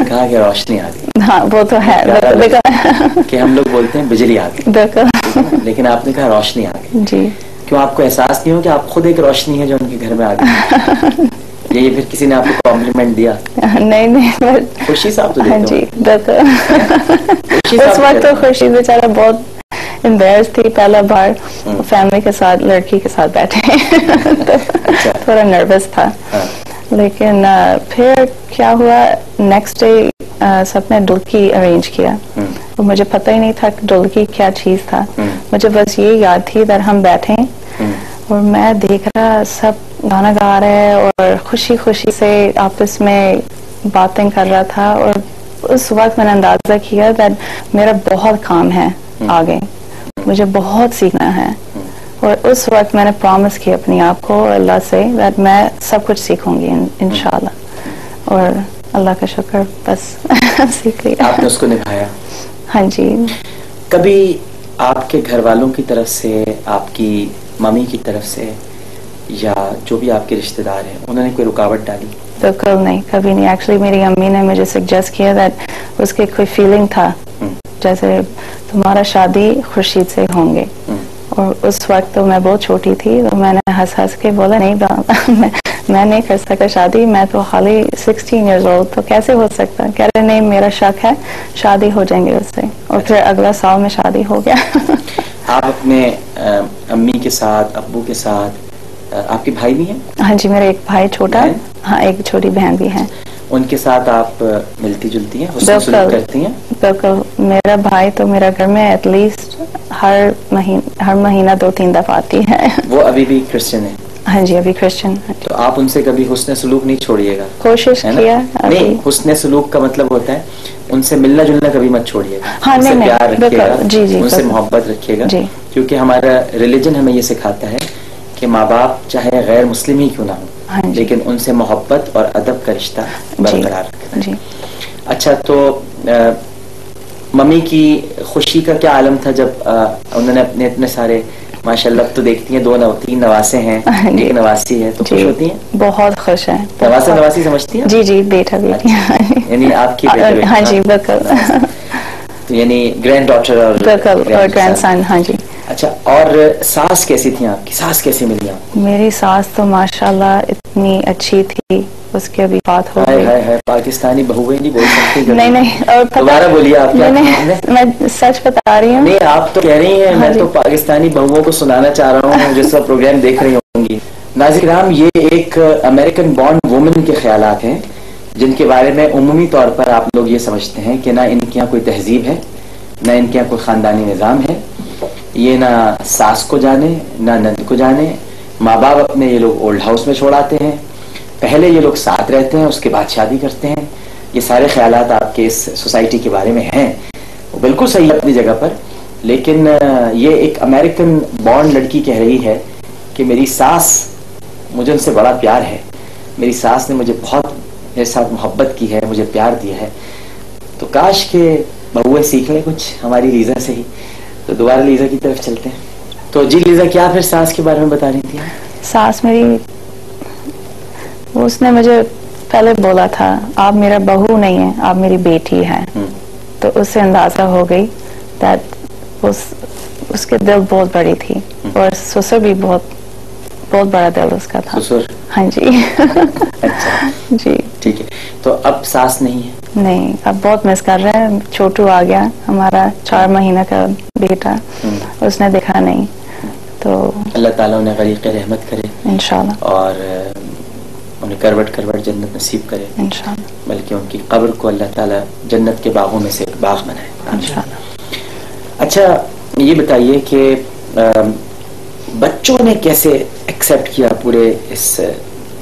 نے کہا کہ روشنی آ گئی. ہاں وہ تو ہے کہ ہم لوگ بولتے ہیں بجلی آ گئی, بالکل, لیکن آپ نے کہا روشنی آ گئی. جی. کیوں آپ کو احساس نہیں ہو کہ آپ خود ایک روشنی ہے جو ان کے گھر میں آ گئی؟ یہ پھر کسی نے آپ کو کمپلیمنٹ دیا؟ نہیں, خوشی صاحب تو ہاں جی بالکل. اس وقت تو خوشی بیچارہ بہت امبیرس تھی, پہلا بار فیملی کے ساتھ لڑکی کے ساتھ بیٹھے تو تھوڑا نروس تھا. لیکن پھر کیا ہوا, نیکسٹ ڈے سب نے ڈلکی ارینج کیا. مجھے پتہ ہی نہیں تھا کہ ڈلکی کیا چیز تھا. مجھے بس یہ یاد تھی کہ ہم بیٹھے اور میں دیکھ رہا سب گانا گا رہے اور خوشی خوشی سے آپس میں باتیں کر رہا تھا. اور اس وقت میں نے اندازہ کیا کہ میرا بہت کام ہے آگے, مجھے بہت سیکھنا ہے. اور اس وقت میں نے پرومس کیا اپنی آپ کو اللہ سے کہ میں سب کچھ سیکھوں گی انشاءاللہ. اور اللہ کا شکر بس سیکھ لیا. آپ نے اس کو نبھایا. ہاں جی. کبھی آپ کے گھر والوں کی طرف سے, آپ کی ممی کی طرف سے, یا جو بھی آپ کے رشتہ دار ہیں, انہوں نے کوئی رکاوٹ ڈالی؟ بالکل نہیں, کبھی نہیں. ایکچولی میری امی نے مجھے سجیسٹ کیا کہ اس کی کوئی فیلنگ تھا جیسے تمہارا شادی خورشید سے ہوں گے. اور اس وقت تو میں بہت چھوٹی تھی, تو میں نے ہنس ہنس کے بولا نہیں میں نہیں کر سکتا شادی, میں تو خالی 16 ایئرز اولڈ, تو کیسے ہو سکتا. کہہ رہے نہیں میرا شک ہے شادی ہو جائیں گے اس سے. اور پھر اگلا سال میں شادی ہو گیا. آپ اپنے امی کے ساتھ, ابو کے ساتھ, آپ کے بھائی بھی ہیں؟ ہاں جی, میرا ایک بھائی چھوٹا, ہاں ایک چھوٹی بہن بھی ہے. ان کے ساتھ آپ ملتی جلتی ہیں, حسن سلوک کرتی ہیں؟ بالکل. میرا بھائی تو میرا گھر میں ایٹ لیسٹ ہر مہینہ 2-3 دفعہ آتی ہے. وہ ابھی بھی کرسچن ہے؟ ہاں جی, ابھی کرسچن. تو آپ ان سے کبھی حسن سلوک نہیں چھوڑیے گا, کوشش کیا. نہیں, حسن سلوک کا مطلب ہوتا ہے ان سے ملنا جلنا کبھی مت چھوڑیے گا, ان سے پیار رکھیے گا, ان سے محبت رکھیے گا. کیونکہ ہمارا ریلیجن ہمیں یہ سکھاتا ہے کہ ماں باپ چاہے غیر مسلم ہی کیوں نہ ہو, لیکن ان سے محبت اور ادب کا رشتہ برقرار رکھنا ہے. اچھا, تو ممی کی خوشی کا کیا عالم تھا جب انہوں نے اپنے سارے, ماشاءاللہ تو دیکھتی ہیں 2-3 نواسے ہیں, ایک نواسی ہے, تو خوش ہوتی ہیں؟ بہت خوش ہیں. نواسا نواسی سمجھتی ہیں؟ جی جی, بیٹا بیٹی. یعنی آپ کی بیٹے, ہاں جی بالکل, یعنی گرینڈ ڈاٹر اور گرینڈ سن. ہاں جی. اچھا, اور ساس کیسی تھیں آپ کی, ساس کیسی ملی آپ؟ میری ساس تو ماشاءاللہ اتنی اچھی تھی, اس کی ابھی بات ہو گئی. پاکستانی بہویں نہیں بول سکتی. نہیں, اور دوبارہ بولیے آپ. میں سچ بتا رہی ہوں. نہیں, آپ تو کہہ رہی ہیں, میں تو پاکستانی بہووں کو سنانا چاہ رہا ہوں جس کا پروگرام دیکھ رہی ہوں گی. ناظرین کرام, یہ ایک امریکن بورن وومن کے خیالات ہیں جن کے بارے میں عمومی طور پر آپ لوگ یہ سمجھتے ہیں کہ نہ ان کے یہاں کوئی تہذیب ہے, نہ ان کے یہاں کوئی خاندانی نظام ہے, یہ نہ ساس کو جانے نہ نند کو جانے, ماں باپ اپنے یہ لوگ اولڈ ہاؤس میں چھوڑاتے ہیں, پہلے یہ لوگ ساتھ رہتے ہیں, اس کے بعد شادی کرتے ہیں. یہ سارے خیالات آپ کے اس سوسائٹی کے بارے میں ہیں, وہ بالکل صحیح ہے اپنی جگہ پر. لیکن یہ ایک امریکن بورن لڑکی کہہ رہی ہے کہ میری ساس, مجھے ان سے بڑا پیار ہے, میری ساس نے مجھے بہت میرے ساتھ محبت کی ہے, مجھے پیار دیا ہے. تو کاش کہ بہویں سیکھ لیں کچھ ہماری لیزا سے ہی. تو دوبارہ لیزا کی طرف چلتے ہیں. تو جی لیزا, کیا پھر ساس کے بارے میں بتا رہی تھی؟ ساس میری, اس نے مجھے پہلے بولا تھا آپ میرا بہو نہیں ہے, آپ میری بیٹی ہے. تو اس سے اندازہ ہو گئی دیٹ اس کے دل بہت بڑی تھی, اور سسر بھی بہت بڑا دل اس کا تھا. سسر؟ ہاں جی. اچھا جی ٹھیک ہے. تو اب ساس نہیں ہے؟ نہیں, اب بہت مس کر رہے ہیں. چھوٹو آ گیا ہمارا 4 مہینہ کا بیٹا, اس نے دیکھا نہیں. تو اللہ تعالیٰ انہیں غریق رحمت کرے انشاءاللہ, اور انہیں کروٹ جنت نصیب کرے انشاءاللہ, بلکہ ان کی قبر کو اللہ تعالیٰ جنت کے باغوں میں سے ایک باغ بنائے انشاءاللہ. اچھا, یہ بتائیے کہ بچوں نے کیسے ایکسیپٹ کیا پورے اس,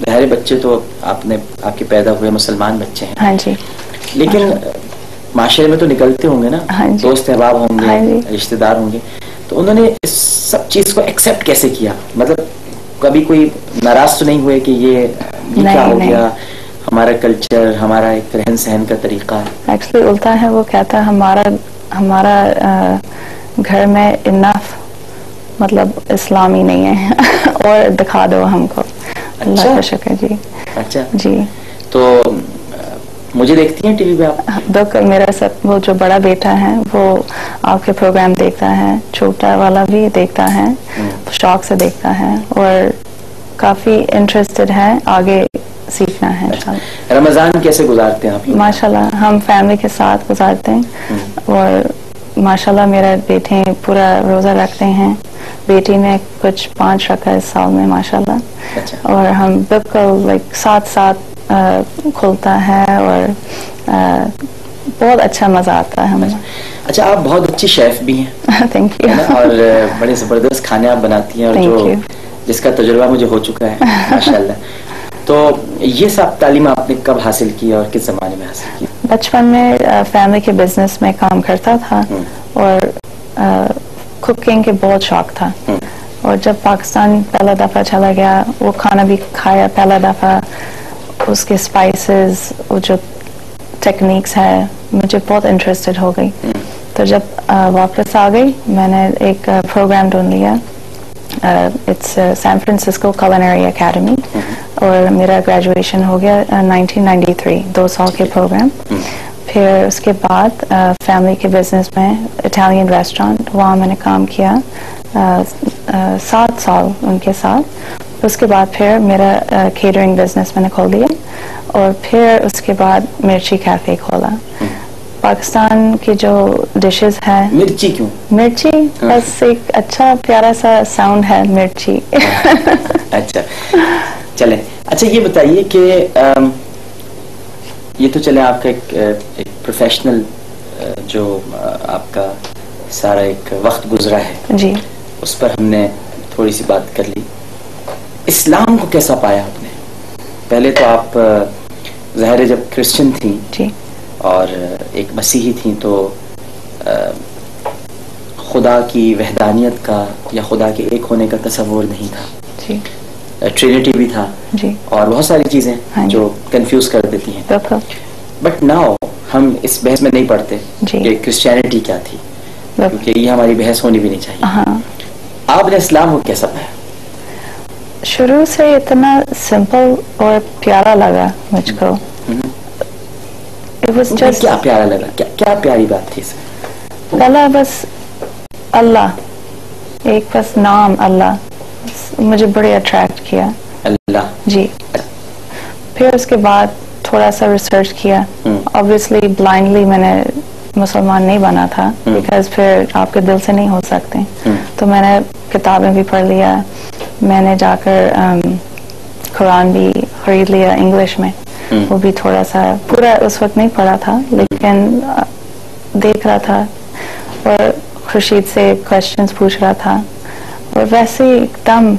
ظاہر بچے تو آپ کے پیدا ہوئے مسلمان بچے ہیں. ہاں جی. لیکن معاشرے میں تو نکلتے ہوں گے نا, دوست احباب ہوں گے, رشتہ دار ہوں گے, تو انہوں نے اس سب چیز کو ایکسیپٹ کیسے کیا؟ مطلب کبھی کوئی ناراض تو نہیں ہوئے کہ یہ کیا ہو گیا, ہمارا کلچر, ہمارا ایک رہن سہن کا طریقہ؟ ایکچولی الٹا ہے, وہ کہتا ہے ہمارا گھر میں انف مطلب اسلامی نہیں ہے, اور دکھا دو ہم کو. اللہ کا شکر. جی. اچھا جی. تو مجھے دیکھتی ہیں ٹی وی پہ آپ؟ بالکل. میرا سب وہ جو بڑا بیٹا ہے وہ آپ کے پروگرام دیکھتا ہے, چھوٹا والا بھی دیکھتا ہے, شوق سے دیکھتا ہے اور کافی انٹرسٹڈ ہے, آگے سیکھنا ہے. رمضان کیسے گزارتے ہیں آپ؟ ماشاءاللہ ہم فیملی کے ساتھ گزارتے ہیں اور ماشاءاللہ میرا بیٹے پورا روزہ رکھتے ہیں, بیٹی نے کچھ 5 رکھا اس سال میں ماشاءاللہ. اور ہم بالکل ساتھ کھلتا ہے اور بہت اچھا مزہ آتا ہے ہمیں. اچھا, آپ بہت اچھی شیف بھی ہیں. Thank you. اور بڑے زبردست کھانے آپ بناتی ہیں, اور جس کا تجربہ مجھے ہو چکا ہے ماشاءاللہ. تو یہ سب تعلیم آپ نے کب حاصل کی اور کس زمانے میں حاصل کی؟ بچپن میں فیملی کے بزنس میں کام کرتا تھا اور کوکنگ کے بہت شوق تھا. اور جب پاکستان پہلا دفعہ چلا گیا, وہ کھانا بھی کھایا پہلا دفعہ, اس کے اسپائسز, وہ جو ٹیکنیکس ہے, مجھے بہت انٹرسٹڈ ہو گئی. تو جب واپس آ گئی میں نے ایک پروگرام ڈھونڈ لیا, اٹس سین فرانسسکو کولنری اکیڈمی, اور میرا گریجویشن ہو گیا 1993, 2 سال کے پروگرام. پھر اس کے بعد فیملی کے بزنس میں اٹالین ریسٹورانٹ, وہاں میں نے کام کیا 7 سال ان کے ساتھ. اس کے بعد پھر میرا کیٹرنگ بزنس میں نے کھول دیا, اور پھر اس کے بعد مرچی کیفے کھولا. پاکستان کی جو ڈشز ہے, مرچی کیوں؟ مرچی بس ایک اچھا پیارا سا ساؤنڈ ہے مرچی. اچھا چلیں. اچھا یہ بتائیے کہ یہ تو چلے آپ کا ایک پروفیشنل جو آپ کا سارا ایک وقت گزرا ہے, جی اس پر ہم نے تھوڑی سی بات کر لی. اسلام کو کیسا پایا آپ نے؟ پہلے تو آپ ظاہر جب کرسچن تھیں جی اور ایک مسیحی تھیں, تو خدا کی وحدانیت کا یا خدا کے ایک ہونے کا تصور نہیں تھا. جی ٹرینٹی بھی تھا, جی, اور بہت ساری چیزیں جو کنفیوز کر دیتی ہیں. بٹ ناؤ ہم اس بحث میں نہیں پڑتے کہ کرسچینٹی کیا تھی, کیونکہ یہ ہماری بحث ہونی بھی نہیں چاہیے. آپ نے اسلام کو کیسا پایا؟ شروع سے اتنا سمپل اور پیارا لگا مجھ کو. کیا پیارا لگا, کیا پیاری بات تھی اس میں؟ پہلا بس اللہ, ایک بس نام اللہ مجھے بڑے اٹریکٹ کیا. اللہ, جی. پھر اس کے بعد تھوڑا سا ریسرچ کیا. obviously blindly میں نے مسلمان نہیں بنا تھا, بیکاز پھر آپ کے دل سے نہیں ہو سکتے. تو میں نے کتابیں بھی پڑھ لیا, میں نے جا کر قرآن بھی خرید لیا انگلش میں, وہ بھی تھوڑا سا پورا اس وقت نہیں پڑھا تھا, لیکن دیکھ رہا تھا اور خورشید سے کوشچنس پوچھ رہا تھا, اور ویسے ایک دم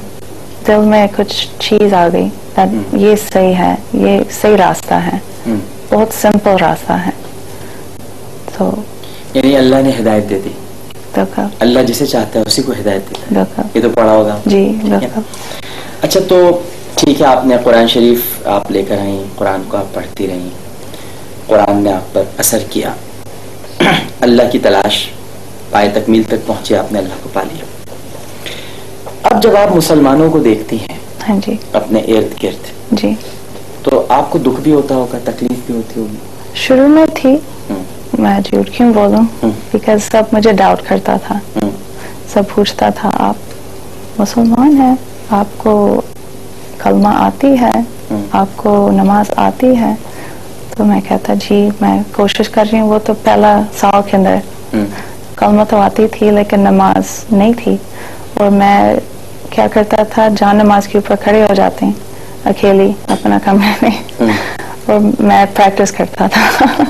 دل میں کچھ چیز آ گئی, یہ صحیح ہے, یہ صحیح راستہ ہے, بہت سمپل راستہ ہے. تو یعنی اللہ نے ہدایت دے دی, اللہ جسے چاہتا ہے اسی کو ہدایت دیتا ہے. یہ تو پڑھا ہوگا. جی. اچھا تو ٹھیک ہے, آپ نے قرآن شریف آپ لے کر آئیں, قرآن کو آپ پڑھتی رہیں, قرآن نے آپ پر اثر کیا, اللہ کی تلاش پائے تکمیل تک پہنچے, آپ نے اللہ کو پا لیا. اب جب آپ مسلمانوں کو دیکھتی ہیں ہاں جی اپنے ارد گرد, جی, تو آپ کو دکھ بھی ہوتا ہوگا, تکلیف بھی ہوتی ہوگی؟ شروع میں تھی, میں جھوٹ کیوں بولوں, بیکاز سب مجھے ڈاؤٹ کرتا تھا, سب پوچھتا تھا آپ مسلمان ہیں, آپ کو کلمہ آتی ہے, آپ کو نماز آتی ہے؟ تو میں کہتا جی میں کوشش کر رہی ہوں. وہ تو پہلا سال کے اندر کلمہ تو آتی تھی لیکن نماز نہیں تھی, اور میں کیا کرتا تھا, جہاں نماز کے اوپر کھڑے ہو جاتے ہیں اکیلی اپنا کمرے میں, اور میں پریکٹس کرتا تھا.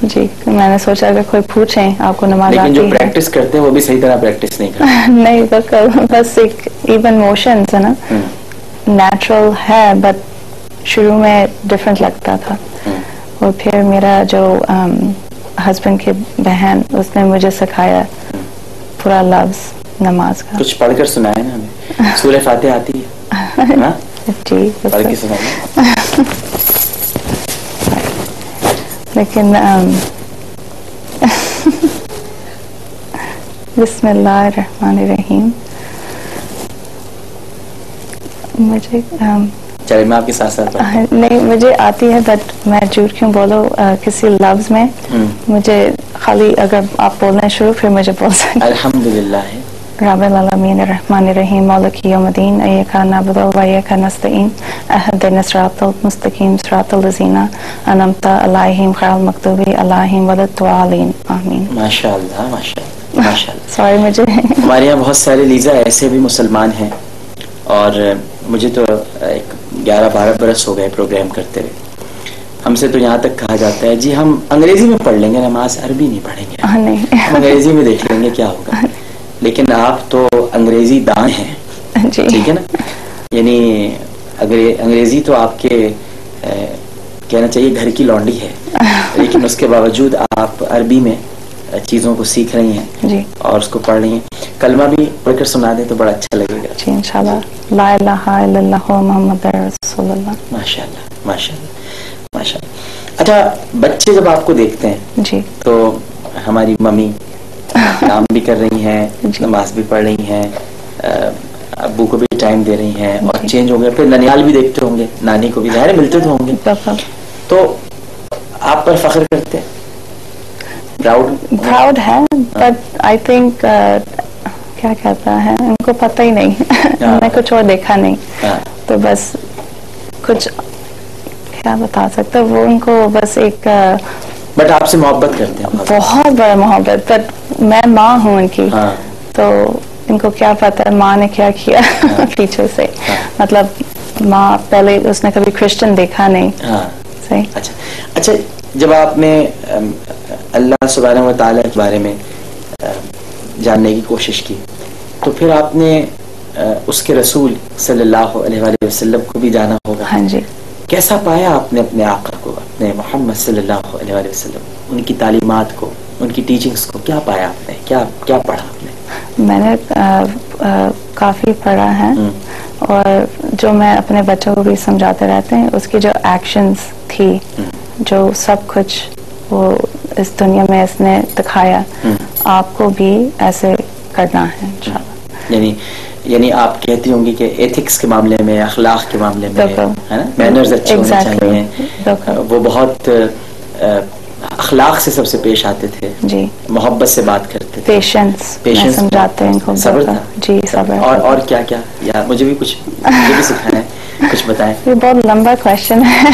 جی, میں نے سوچا اگر کوئی پوچھیں آپ کو نماز آتی ہے, لیکن جو پریکٹس کرتے ہیں وہ بھی صحیح طرح پریکٹس نہیں کرتے. نہیں, بس ایک ایون موشنز ہے نا, نیچرل ہے, بٹ شروع میں ڈفرینٹ لگتا تھا. اور پھر میرا جو ہسبینڈ کی بہن, اس نے مجھے سکھایا پورا لفظ نماز کا. کچھ پڑھ کر سنائے نا ہمیں, سورہ فاتحہ آتی ہے؟ جی پڑھ کے سنائے. لیکن بسم اللہ الرحمن الرحیم, مجھے چلے میں آپ کے ساتھ ساتھ نہیں مجھے آتی ہے بٹ میں جھوٹ کیوں بولوں کسی لفظ میں مجھے خالی اگر آپ بولنا شروع پھر مجھے بول سکتے. الحمدللہ رب العالمین الرحمن الرحیم مالک یوم الدین ایاک نعبد و ایاک نستعین اهدنا الصراط المستقیم صراط الذین انعمت علیہم غیر المغضوب علیہم ولا الضالین آمین. ماشاء اللہ ماشاء اللہ ماشاء اللہ. سوری مجھے ہمارے یہاں بہت سارے لیزا ایسے بھی مسلمان ہیں اور مجھے تو 11-12 برس ہو گئے پروگرام کرتے ہوئے. ہم سے تو یہاں تک کہا جاتا ہے جی ہم انگریزی میں پڑھ لیں گے نماز عربی نہیں پڑھیں گے, ہم انگریزی میں دیکھ لیں گے کیا ہوگا. لیکن آپ تو انگریزی دان ہیں ٹھیک ہے نا, یعنی انگریزی تو آپ کے کہنا چاہیے گھر کی لونڈی ہے, لیکن اس کے باوجود آپ عربی میں چیزوں کو سیکھ رہی ہیں اور اس کو پڑھ رہی ہیں. کلمہ بھی پڑھ کر سنا دیں تو بڑا اچھا لگے گا. جی انشاءاللہ. لا الہ الا اللہ محمد رسول اللہ. ماشاء اللہ ماشاء اللہ ماشاء اللہ. اچھا بچے جب آپ کو دیکھتے ہیں جی تو ہماری ممی کام بھی کر رہی ہیں, نماز بھی پڑھ رہی ہیں, ابو کو بھی ٹائم دے رہی ہیں اور چینج ہو گیا, پھر ننیال بھی دیکھتے ہوں گے, نانی کو بھی ظاہر ملتے تو ہوں گے, تو آپ پر فخر کرتے ہیں, پراؤڈ ہے بٹ آئی تھنک کیا کہتا ہے ان کو پتہ ہی نہیں, ہم نے کچھ اور دیکھا نہیں, تو بس کچھ کیا بتا سکتا وہ ان کو بس ایک بٹ آپ سے محبت کرتے ہیں بہت بڑا محبت. بٹ میں ماں ہوں ان کی, تو ان کو کیا پتا ہے ماں نے کیا کیا پیچھے سے, مطلب ماں پہلے اس نے کبھی کرسچن دیکھا نہیں. صحیح. اچھا جب آپ نے اللہ سبحانہ و تعالیٰ کے بارے میں جاننے کی کوشش کی تو پھر آپ نے اس کے رسول صلی اللہ علیہ وآلہ وسلم کو بھی جانا ہوگا. ہاں جی. کیسا پایا آپ نے اپنے آقا کو, اپنے محمد صلی اللہ علیہ وآلہ وسلم, ان کی تعلیمات کو, ان کی ٹیچنگز کو کیا پایا آپ نے, کیا پڑھا آپ نے؟ میں نے کافی پڑھا ہے اور جو میں اپنے بچوں کو بھی سمجھاتے رہتے ہیں, اس کی جو ایکشنز تھی, جو سب کچھ وہ اس دنیا میں اس نے دکھایا, آپ کو بھی ایسے کرنا ہے انشاءاللہ. یعنی آپ کہتی ہوں گی کہ ایتھکس کے معاملے میں, اخلاق کے معاملے میں, ہے نا, مینرز اچھے ہونے چاہیے. وہ بہت اخلاق سے سب سے پیش آتے تھے, جی محبت سے بات کرتے تھے, پیشنس سمجھاتے ہیں, صبر تھا. جی صبر. اور کیا کیا, یا مجھے بھی سکھائیں, کچھ بتائیں. یہ بہت لمبا کویشچن ہے,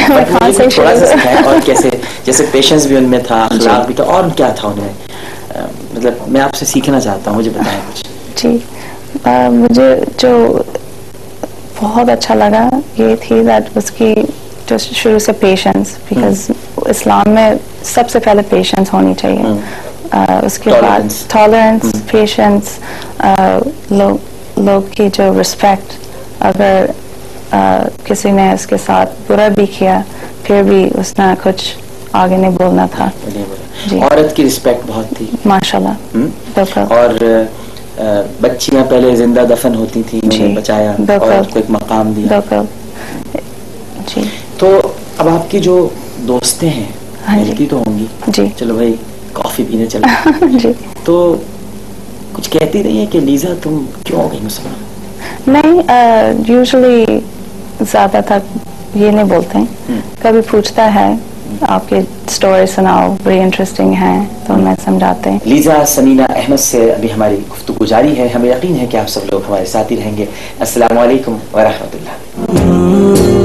تھوڑا سا سکھائیں. اور کیسے, جیسے پیشنس بھی ان میں تھا, اخلاق بھی تھا, اور کیا تھا ان میں, مطلب میں آپ سے سیکھنا چاہتا ہوں, مجھے بتائیں کچھ. جی مجھے جو بہت اچھا لگا یہ تھی دیٹ اس کی جو شروع سے پیشنس, بیکاز اسلام میں سب سے پہلے پیشنس ہونی چاہیے, اس کے بعد ٹالرنس, پیشنس, لوگ کی جو رسپیکٹ, اگر کسی نے اس کے ساتھ برا بھی کیا پھر بھی اس نے کچھ آگے نہیں بولنا تھا. عورت کی رسپیکٹ بہت تھی ماشاءاللہ. اور بچیاں پہلے زندہ دفن ہوتی تھیں, انہیں بچایا, عورت کو ایک مقام دیا. جی. تو اب آپ کی جو دوستیں ہیں ملتی تو ہوں گی, جی چلو بھائی کافی پینے چلو, جی, تو کچھ کہتی رہی ہے کہ لیزا تم کیوں ہو گئی مسلمان؟ نہیں, یوزلی زیادہ تر یہ نہیں بولتے ہیں, کبھی پوچھتا ہے آپ کی سٹوری سناؤ, بڑی انٹرسٹنگ ہیں, تو میں سمجھاتے ہیں. لیزا ثمینہ احمد سے ابھی ہماری گفتگو جاری ہے, ہمیں یقین ہے کہ آپ سب لوگ ہمارے ساتھ ہی رہیں گے. السلام علیکم ورحمۃ اللہ.